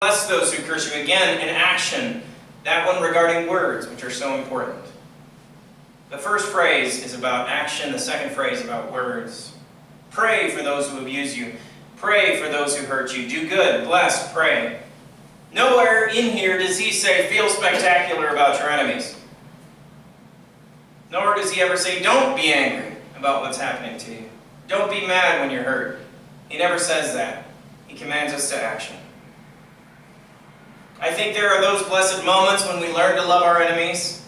Bless those who curse you. Again, in action. That one regarding words, which are so important. The first phrase is about action. The second phrase about words. Pray for those who abuse you. Pray for those who hurt you. Do good, bless, pray. Nowhere in here does he say, feel spectacular about your enemies. Nor does he ever say, don't be angry about what's happening to you. Don't be mad when you're hurt. He never says that. He commands us to action. I think there are those blessed moments when we learn to love our enemies.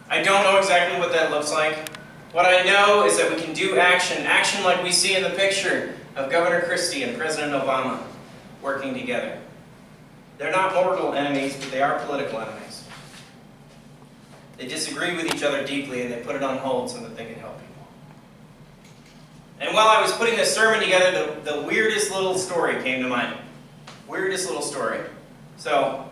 I don't know exactly what that looks like. What I know is that we can do action like we see in the picture of Governor Christie and President Obama working together. They're not mortal enemies, but they are political enemies. They disagree with each other deeply, and they put it on hold so that they can help people. And while I was putting this sermon together, the weirdest little story came to mind. Weirdest little story. So,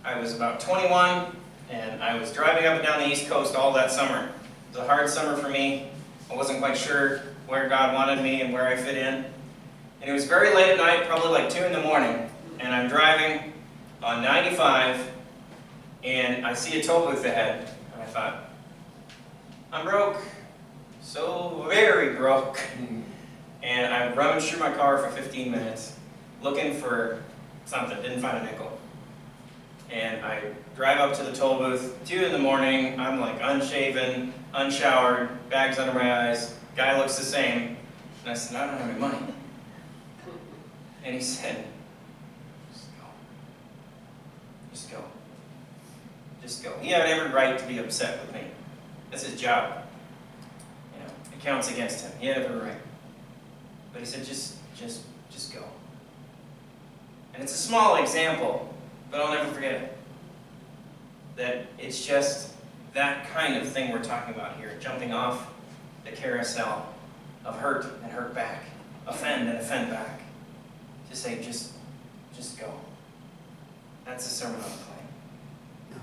I was about 21, and I was driving up and down the East Coast all that summer. It was a hard summer for me. I wasn't quite sure where God wanted me and where I fit in. And it was very late at night, probably like 2 in the morning, and I'm driving on 95, and I see a toll booth ahead, and I thought, I'm broke, so very broke. And I rummaged through my car for 15 minutes, looking for something, didn't find a nickel. And I drive up to the toll booth, 2 in the morning, I'm like unshaven, unshowered, bags under my eyes, guy looks the same. And I said, I don't have any money. And he said, just go. Just go. He had every right to be upset with me. That's his job. You know, it counts against him. He had every right. But he said, just go. And it's a small example, but I'll never forget it. That it's just that kind of thing we're talking about here, jumping off the carousel of hurt and hurt back, offend and offend back. To say, just go. That's the sermon on the plain.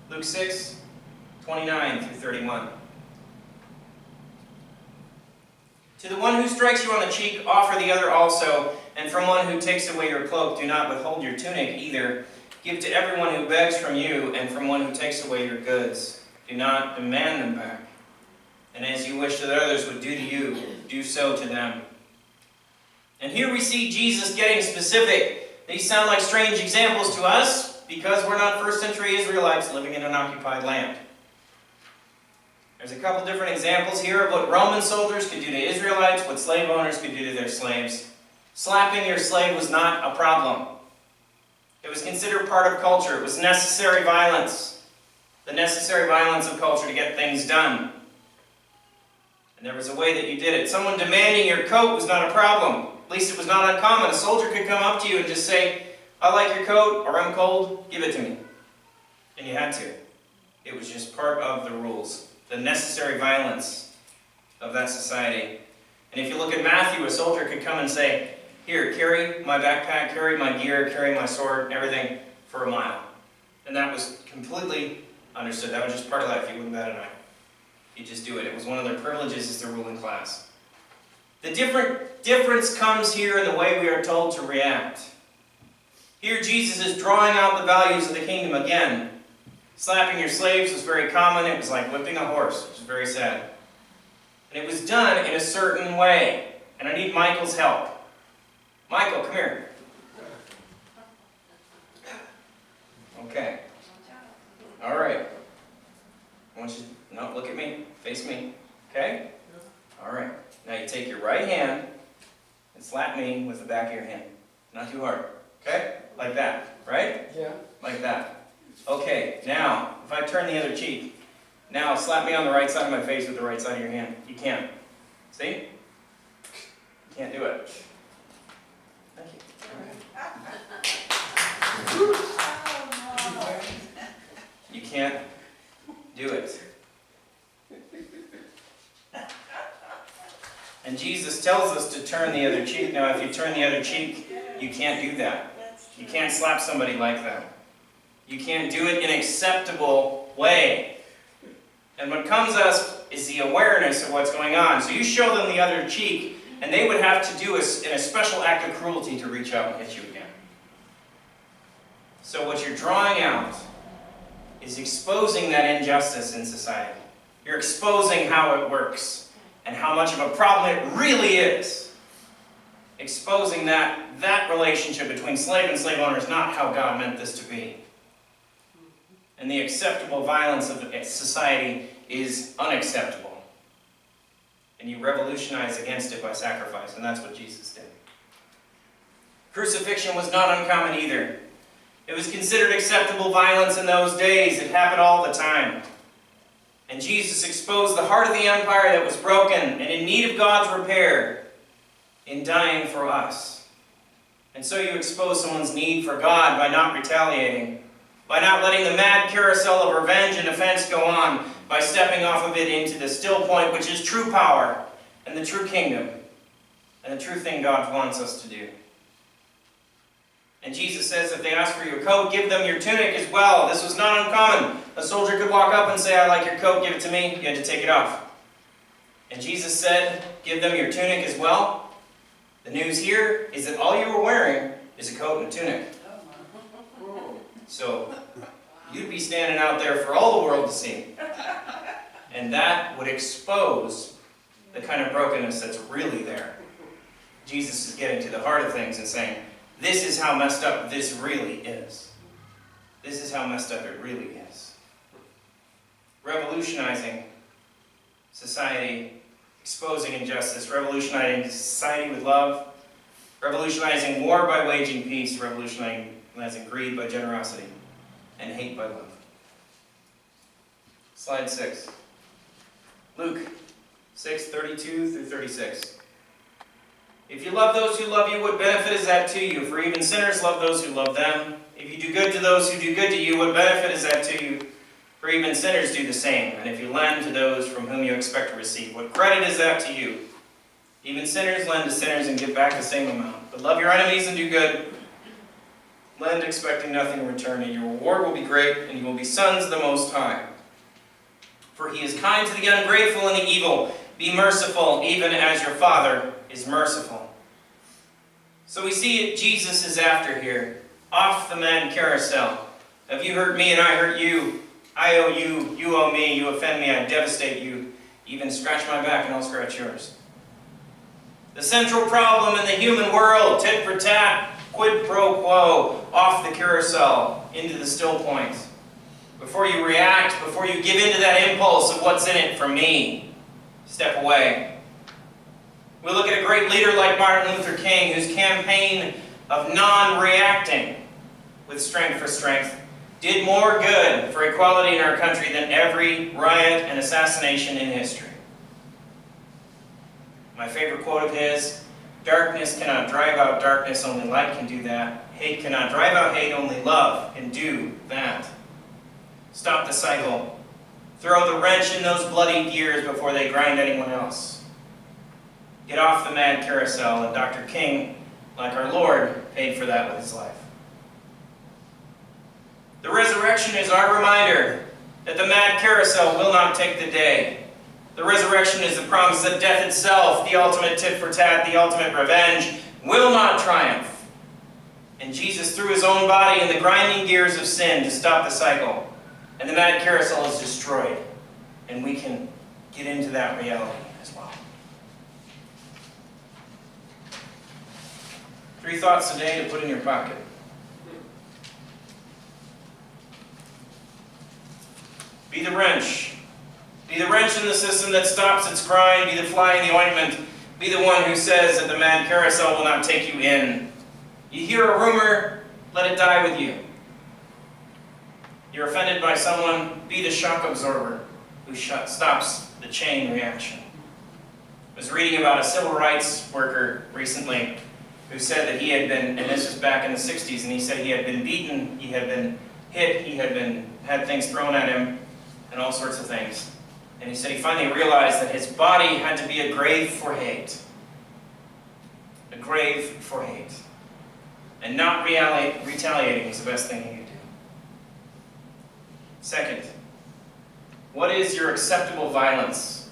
Luke 6, 29 through 31. To the one who strikes you on the cheek, offer the other also, and from one who takes away your cloak, do not withhold your tunic either. Give to everyone who begs from you, and from one who takes away your goods. Do not demand them back. And as you wish that others would do to you, do so to them. And here we see Jesus getting specific. These sound like strange examples to us, because we're not first century Israelites living in an occupied land. There's a couple different examples here of what Roman soldiers could do to Israelites, what slave owners could do to their slaves. Slapping your slave was not a problem. It was considered part of culture. It was necessary violence. The necessary violence of culture to get things done. And there was a way that you did it. Someone demanding your coat was not a problem. At least it was not uncommon. A soldier could come up to you and just say, I like your coat, or I'm cold, give it to me. And you had to. It was just part of the rules. The necessary violence of that society. And if you look at Matthew, a soldier could come and say, here, carry my backpack, carry my gear, carry my sword, everything for a mile. And that was completely understood. That was just part of life. You wouldn't bat an eye. You just do it. It was one of their privileges as the ruling class. The difference comes here in the way we are told to react. Here Jesus is drawing out the values of the kingdom again. Slapping your slaves was very common. It was like whipping a horse, which is very sad. And it was done in a certain way. And I need Michael's help. Michael, come here. Okay. All right. I want you to, no, look at me. Face me. Okay? All right. Now you take your right hand and slap me with the back of your hand. Not too hard. Okay? Like that. Right? Yeah. Like that. Okay. Now, if I turn the other cheek, now slap me on the right side of my face with the right side of your hand. You can't. See? You can't do it. Thank you. You can't do it. And Jesus tells us to turn the other cheek. Now, if you turn the other cheek, you can't do that. You can't slap somebody like that. You can't do it in an acceptable way. And what comes to us is the awareness of what's going on. So you show them the other cheek, and they would have to do in a special act of cruelty to reach out and hit you again. So what you're drawing out is exposing that injustice in society. You're exposing how it works and how much of a problem it really is. Exposing that relationship between slave and slave owner is not how God meant this to be. And the acceptable violence of society is unacceptable. And you revolutionize against it by sacrifice, and that's what Jesus did. Crucifixion was not uncommon either. It was considered acceptable violence in those days. It happened all the time. And Jesus exposed the heart of the empire that was broken and in need of God's repair in dying for us. And so you expose someone's need for God by not retaliating, by not letting the mad carousel of revenge and offense go on, by stepping off of it into the still point, which is true power and the true kingdom and the true thing God wants us to do. And Jesus says, if they ask for your coat, give them your tunic as well. This was not uncommon. A soldier could walk up and say, I like your coat, give it to me. You had to take it off. And Jesus said, give them your tunic as well. The news here is that all you were wearing is a coat and a tunic. So you'd be standing out there for all the world to see. And that would expose the kind of brokenness that's really there. Jesus is getting to the heart of things and saying, this is how messed up this really is. This is how messed up it really is. Revolutionizing society, exposing injustice, revolutionizing society with love, revolutionizing war by waging peace, revolutionizing greed by generosity, and hate by love. Slide 6. Luke 6:32 through 36. If you love those who love you, what benefit is that to you? For even sinners love those who love them. If you do good to those who do good to you, what benefit is that to you? For even sinners do the same. And if you lend to those from whom you expect to receive, what credit is that to you? Even sinners lend to sinners and give back the same amount. But love your enemies and do good. Lend expecting nothing in return, and your reward will be great, and you will be sons of the Most High. For he is kind to the ungrateful and the evil. Be merciful, even as your Father is merciful. So we see Jesus is after here. Off the Mad Carousel. Have you hurt me and I hurt you? I owe you, you owe me, you offend me, I devastate you. Even scratch my back and I'll scratch yours. The central problem in the human world, tit for tat, quid pro quo, off the carousel, into the still point. Before you react, before you give in to that impulse of what's in it for me, step away. We look at a great leader like Martin Luther King, whose campaign of non-reacting with strength for strength did more good for equality in our country than every riot and assassination in history. My favorite quote of his, darkness cannot drive out darkness, only light can do that. Hate cannot drive out hate, only love can do that. Stop the cycle. Throw the wrench in those bloody gears before they grind anyone else. Get off the mad carousel, and Dr. King, like our Lord, paid for that with his life. The resurrection is our reminder that the mad carousel will not take the day. The resurrection is the promise that death itself, the ultimate tit for tat, the ultimate revenge, will not triumph. And Jesus threw his own body in the grinding gears of sin to stop the cycle. And the mad carousel is destroyed. And we can get into that reality as well. 3 thoughts today to put in your pocket. Be the wrench. Be the wrench in the system that stops its grind. Be the fly in the ointment. Be the one who says that the mad carousel will not take you in. You hear a rumor, let it die with you. You're offended by someone, be the shock absorber who stops the chain reaction. I was reading about a civil rights worker recently who said that he had been, and this was back in the 60s, and he said he had been beaten, he had been hit, he had things thrown at him, and all sorts of things. And he said he finally realized that his body had to be a grave for hate. A grave for hate. And not retaliating is the best thing he could do. Second, what is your acceptable violence?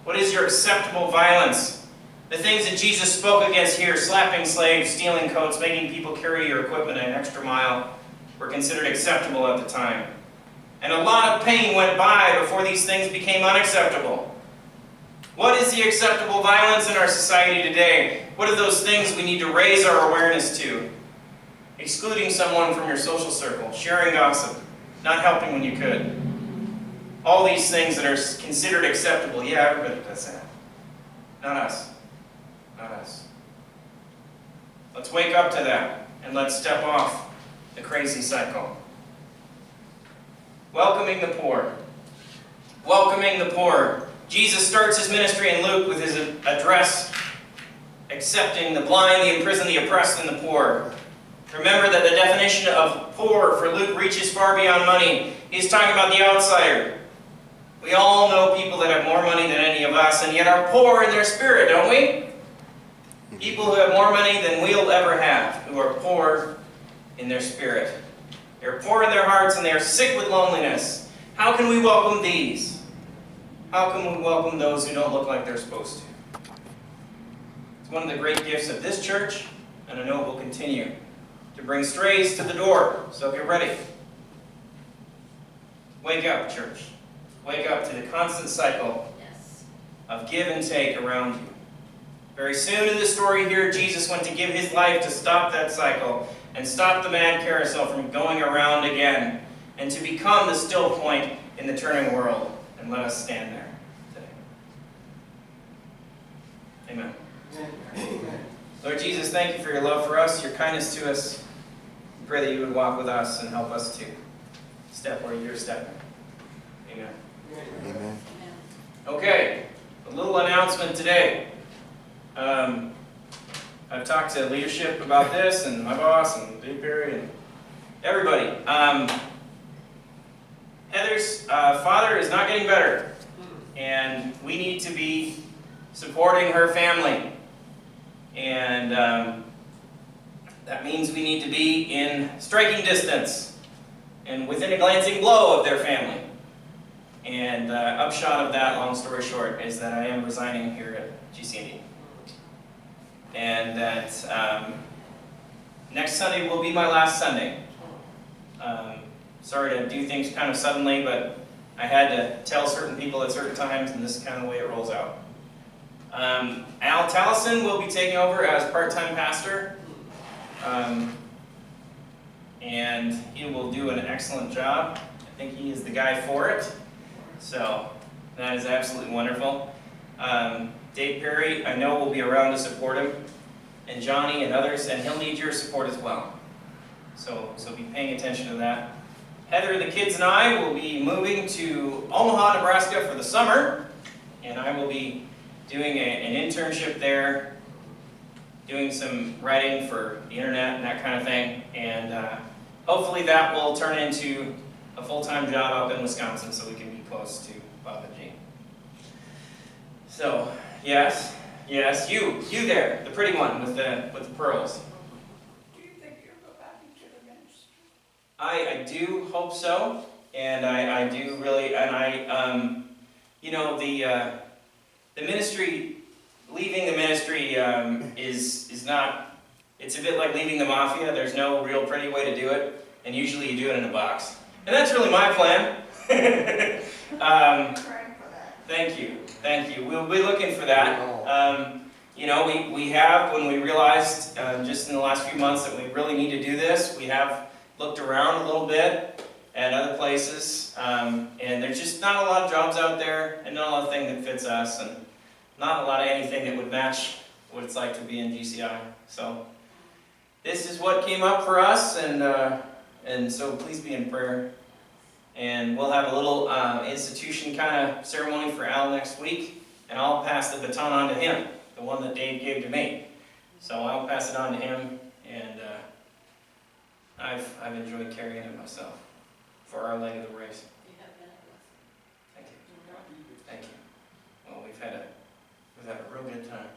What is your acceptable violence? The things that Jesus spoke against here, slapping slaves, stealing coats, making people carry your equipment an extra mile, were considered acceptable at the time. And a lot of pain went by before these things became unacceptable. What is the acceptable violence in our society today? What are those things we need to raise our awareness to? Excluding someone from your social circle, sharing gossip, not helping when you could. All these things that are considered acceptable. Yeah, everybody does that. Not us. Not us. Let's wake up to that and let's step off the crazy cycle. Welcoming the poor. Welcoming the poor. Jesus starts his ministry in Luke with his address, accepting the blind, the imprisoned, the oppressed, and the poor. Remember that the definition of poor for Luke reaches far beyond money. He's talking about the outsider. We all know people that have more money than any of us, and yet are poor in their spirit, don't we? People who have more money than we'll ever have, who are poor in their spirit. They're poor in their hearts and they are sick with loneliness. How can we welcome these? How can we welcome those who don't look like they're supposed to? It's one of the great gifts of this church, and I know it will continue to bring strays to the door. So get ready. Wake up, church. Wake up to the constant cycle of give and take around you. Very soon in the story here, Jesus went to give his life to stop that cycle and stop the mad carousel from going around again and to become the still point in the turning world. And let us stand there today. Amen. Amen. Lord Jesus, thank you for your love for us, your kindness to us. We pray that you would walk with us and help us to step where you're stepping. Amen. Amen. Okay, a little announcement today. I've talked to leadership about this, and my boss, and Dave Perry, and everybody. Heather's father is not getting better, and we need to be supporting her family. And that means we need to be in striking distance and within a glancing blow of their family. And upshot of that, long story short, is that I am resigning here at GCND. And that next Sunday will be my last Sunday. Sorry to do things kind of suddenly, but I had to tell certain people at certain times, and this is kind of the way it rolls out. Al Tallison will be taking over as part-time pastor, and he will do an excellent job. I think he is the guy for it, so that is absolutely wonderful. Dave Perry, I know, will be around to support him, and Johnny and others, and he'll need your support as well. So be paying attention to that. Heather and the kids and I will be moving to Omaha, Nebraska for the summer, and I will be doing an internship there, doing some writing for the internet and that kind of thing, and hopefully that will turn into a full-time job up in Wisconsin so we can be close to Bob and Jean. So, yes, you there, the pretty one with the pearls. Do you think you'll go back into the ministry? I do hope so, and I do really, and I, you know, the ministry, leaving the ministry is not, it's a bit like leaving the mafia. There's no real pretty way to do it, and usually you do it in a box. And that's really my plan. Thank you. We'll be looking for that. You know, we have, when we realized just in the last few months that we really need to do this, we have looked around a little bit at other places, and there's just not a lot of jobs out there, and not a lot of things that fits us, and not a lot of anything that would match what it's like to be in GCI. So this is what came up for us, and so please be in prayer. And we'll have a little institution kind of ceremony for Al next week, and I'll pass the baton on to him, the one that Dave gave to me. So I'll pass it on to him, and I've enjoyed carrying it myself for our leg of the race. Thank you. Well, we've had a real good time.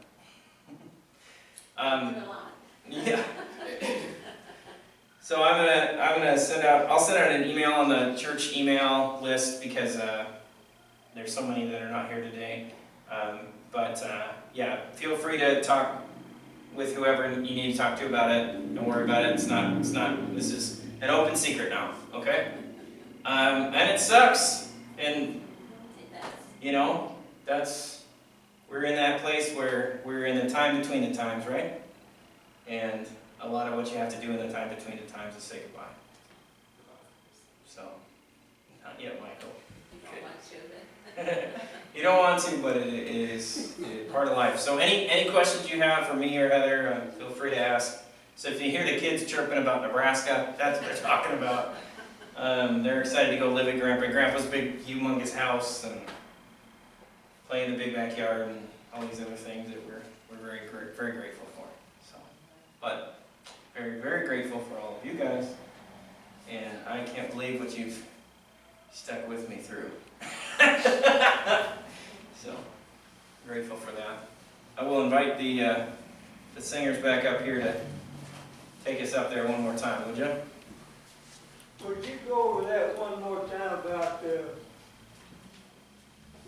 Yeah. So I'm gonna send out. I'll send out an email on the church email list because there's so many that are not here today. Yeah, feel free to talk with whoever you need to talk to about it. Don't worry about it. It's not. This is an open secret now, okay? And it sucks, and you know, we're in that place where we're in the time between the times, right? And a lot of what you have to do in the time between the times is say goodbye. So, not yet, Michael. You don't want to, but it is part of life. So any questions you have for me or Heather, feel free to ask. So if you hear the kids chirping about Nebraska, that's what they're talking about. They're excited to go live at Grandpa's big, humongous house and play in the big backyard and all these other things that we're very, very grateful for. So, but very, very grateful for all of you guys, and I can't believe what you've stuck with me through. So, grateful for that. I will invite the singers back up here to take us up there one more time, would you? Would you go over that one more time about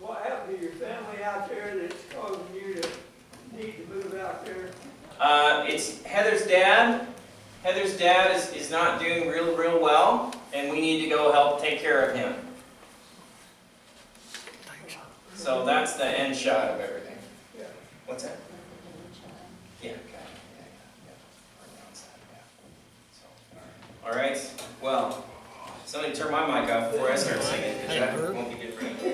what happened to your family out there that's causing you to need to move out there? It's Heather's dad. Heather's dad is not doing real well, and we need to go help take care of him. So that's the end shot of everything. Yeah. What's that? Yeah. All right. Well, somebody turn my mic off before I start singing, because that won't be good for you.